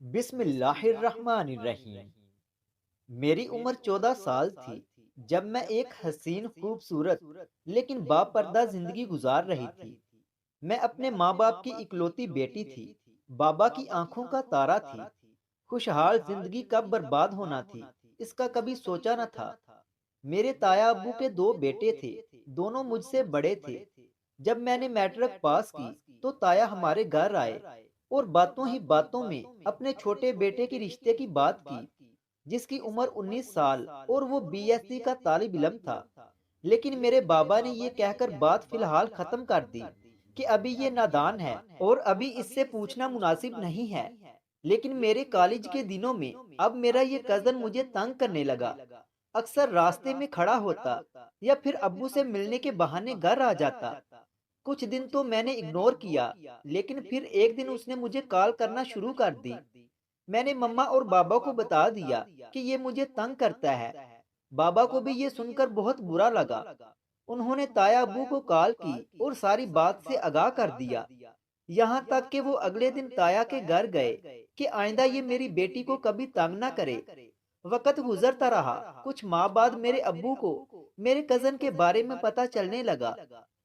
बिस्मिल्लाहिर्रहमानिर्रहीम। मेरी उम्र 14 साल थी जब मैं एक हसीन खूबसूरत लेकिन बापर्दा जिंदगी गुजार रही थी। मैं अपने माँ बाप की इकलौती बेटी थी, बाबा की आंखों का तारा थी। खुशहाल जिंदगी कब बर्बाद होना थी, इसका कभी सोचा न था। मेरे ताया अब्बू के दो बेटे थे, दोनों मुझसे बड़े थे। जब मैंने मैट्रिक पास की तो ताया हमारे घर आए और बातों ही बातों में अपने छोटे बेटे के रिश्ते की बात की, जिसकी उम्र 19 साल और वो बीएससी का तालिब इल्म था। लेकिन मेरे बाबा ने ये कहकर बात फिलहाल खत्म कर दी कि अभी ये नादान है और अभी इससे पूछना मुनासिब नहीं है। लेकिन मेरे कॉलेज के दिनों में अब मेरा ये कजन मुझे तंग करने लगा। अक्सर रास्ते में खड़ा होता या फिर अब्बू से मिलने के बहाने घर आ जाता। कुछ दिन तो मैंने इग्नोर किया, लेकिन फिर एक दिन उसने मुझे कॉल करना शुरू कर दी। मैंने मम्मा और बाबा को बता दिया कि ये मुझे तंग करता है। बाबा को भी ये सुनकर बहुत बुरा लगा। उन्होंने ताया अब्बू को कॉल की और सारी बात से आगाह कर दिया। यहाँ तक कि वो अगले दिन ताया के घर गए कि आइंदा ये मेरी बेटी को कभी तंग ना करे। वक्त गुजरता रहा। कुछ माह बाद मेरे अब्बू को मेरे कजन के बारे में पता चलने लगा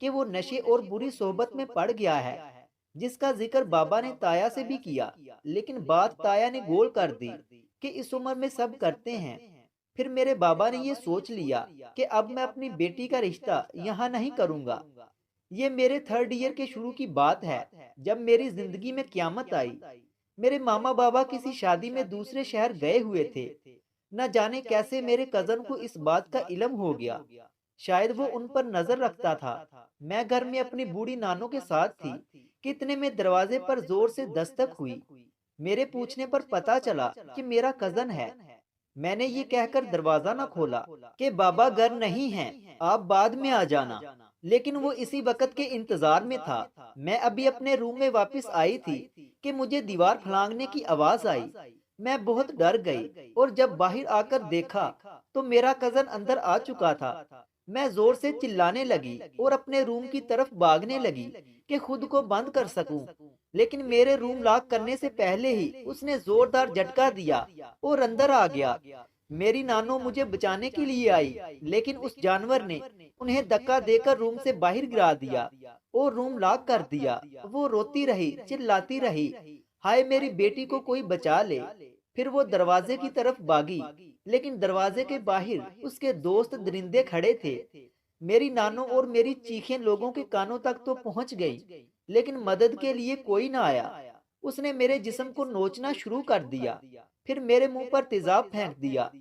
कि वो नशे और बुरी सोहबत में पड़ गया है, जिसका जिक्र बाबा ने ताया से भी किया। लेकिन बात ताया ने गोल कर दी कि इस उम्र में सब करते हैं। फिर मेरे बाबा ने ये सोच लिया कि अब मैं अपनी बेटी का रिश्ता यहाँ नहीं करूँगा। ये मेरे थर्ड ईयर के शुरू की बात है, जब मेरी जिंदगी में क्यामत आई। मेरे मामा बाबा किसी शादी में दूसरे शहर गए हुए थे। न जाने कैसे मेरे कजन को इस बात का इल्म हो गया। शायद वो उन पर नजर रखता था। मैं घर में अपनी बूढ़ी नानों के साथ थी कि इतने में दरवाजे पर जोर से दस्तक हुई। मेरे पूछने पर पता चला कि मेरा कजन है। मैंने ये कहकर दरवाजा न खोला कि बाबा घर नहीं हैं, आप बाद में आ जाना। लेकिन वो इसी वक्त के इंतजार में था। मैं अभी अपने रूम में वापस आई थी कि मुझे दीवार फलांगने की आवाज आई। मैं बहुत डर गई और जब बाहर आकर देखा तो मेरा कजन अंदर आ चुका था। मैं जोर से चिल्लाने लगी और अपने रूम की तरफ भागने लगी कि खुद को बंद कर सकूं। लेकिन मेरे रूम लॉक करने से पहले ही उसने जोरदार झटका दिया और अंदर आ गया। मेरी नानो मुझे बचाने के लिए आई, लेकिन उस जानवर ने उन्हें धक्का देकर रूम से बाहर गिरा दिया और रूम लॉक कर दिया। वो रोती रही, चिल्लाती रही, हाय मेरी बेटी को कोई बचा ले। फिर वो दरवाजे की तरफ भागी, लेकिन दरवाजे के बाहर उसके दोस्त दरिंदे खड़े थे। मेरी नानो और मेरी चीखें लोगों के कानों तक तो पहुंच गई, लेकिन मदद के लिए कोई ना आया। उसने मेरे जिस्म को नोचना शुरू कर दिया, फिर मेरे मुंह पर तेजाब फेंक दिया।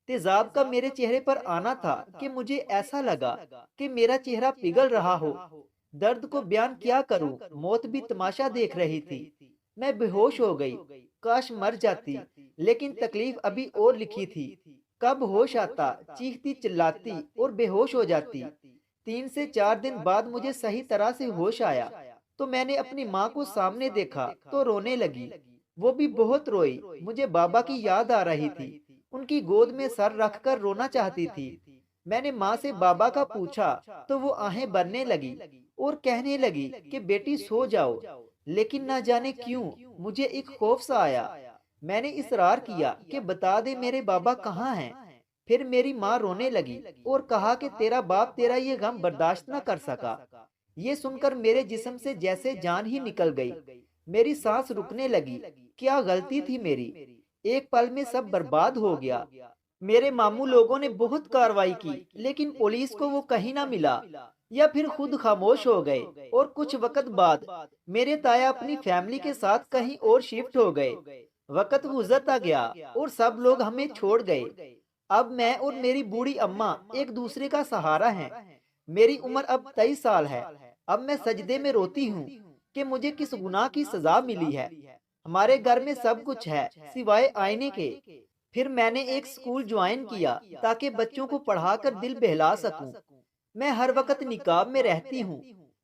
तेजाब का मेरे चेहरे पर आना था कि मुझे ऐसा लगा कि मेरा चेहरा पिघल रहा हो। दर्द को बयान क्या करूं, मौत भी तमाशा देख रही थी। मैं बेहोश हो गई। काश मर जाती, लेकिन तकलीफ अभी और लिखी थी। कब होश आता, चीखती चिल्लाती और बेहोश हो जाती। 3 से 4 दिन बाद मुझे सही तरह से होश आया तो मैंने अपनी माँ को सामने देखा तो रोने लगी। वो भी बहुत रोई। मुझे बाबा की याद आ रही थी। उनकी गोद में सर रखकर रोना चाहती थी। मैंने माँ से बाबा का पूछा तो वो आहें भरने लगी और कहने लगी कि बेटी सो जाओ। लेकिन ना जाने क्यों मुझे एक खौफ सा आया। मैंने इसरार किया कि बता दे मेरे बाबा कहाँ हैं। फिर मेरी माँ रोने लगी और कहा कि तेरा बाप तेरा ये गम बर्दाश्त न कर सका। ये सुनकर मेरे जिस्म से जैसे जान ही निकल गई। मेरी सांस रुकने लगी। क्या गलती थी मेरी। एक पल में सब बर्बाद हो गया। मेरे मामू लोगों ने बहुत कार्रवाई की, लेकिन पुलिस को वो कहीं ना मिला या फिर खुद खामोश हो गए। और कुछ वक्त बाद मेरे ताया अपनी फैमिली के साथ कहीं और शिफ्ट हो गए। वक्त गुजरता गया और सब लोग हमें छोड़ गए। अब मैं और मेरी बूढ़ी अम्मा एक दूसरे का सहारा हैं। मेरी उम्र अब 23 साल है। अब मैं सजदे में रोती हूँ कि मुझे किस गुनाह की सजा मिली है। हमारे घर में सब कुछ है सिवाय आईने के। फिर मैंने एक स्कूल ज्वाइन किया ताकि बच्चों को पढ़ाकर दिल बहला सकूं। मैं हर वक्त निकाब में रहती हूँ,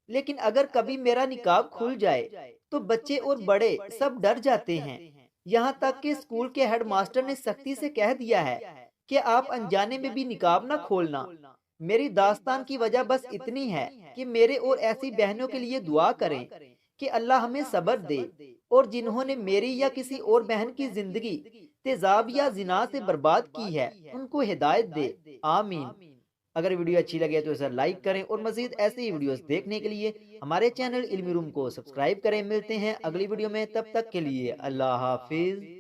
लेकिन अगर कभी मेरा निकाब खुल जाए तो बच्चे और बड़े सब डर जाते हैं। यहाँ तक कि स्कूल के हेडमास्टर ने सख्ती से कह दिया है कि आप अनजाने में भी निकाब ना खोलना। मेरी दास्तान की वजह बस इतनी है कि मेरे और ऐसी बहनों के लिए दुआ करें कि अल्लाह हमें सब्र दे और जिन्होंने मेरी या किसी और बहन की जिंदगी तेजाब या जिना से बर्बाद की है उनको हिदायत दे। आमीन। अगर वीडियो अच्छी लगे तो इसे लाइक करें और मजीद ऐसे ही वीडियोस देखने के लिए हमारे चैनल इल्मी रूम को सब्सक्राइब करें। मिलते हैं अगली वीडियो में, तब तक के लिए अल्लाह हाफिज।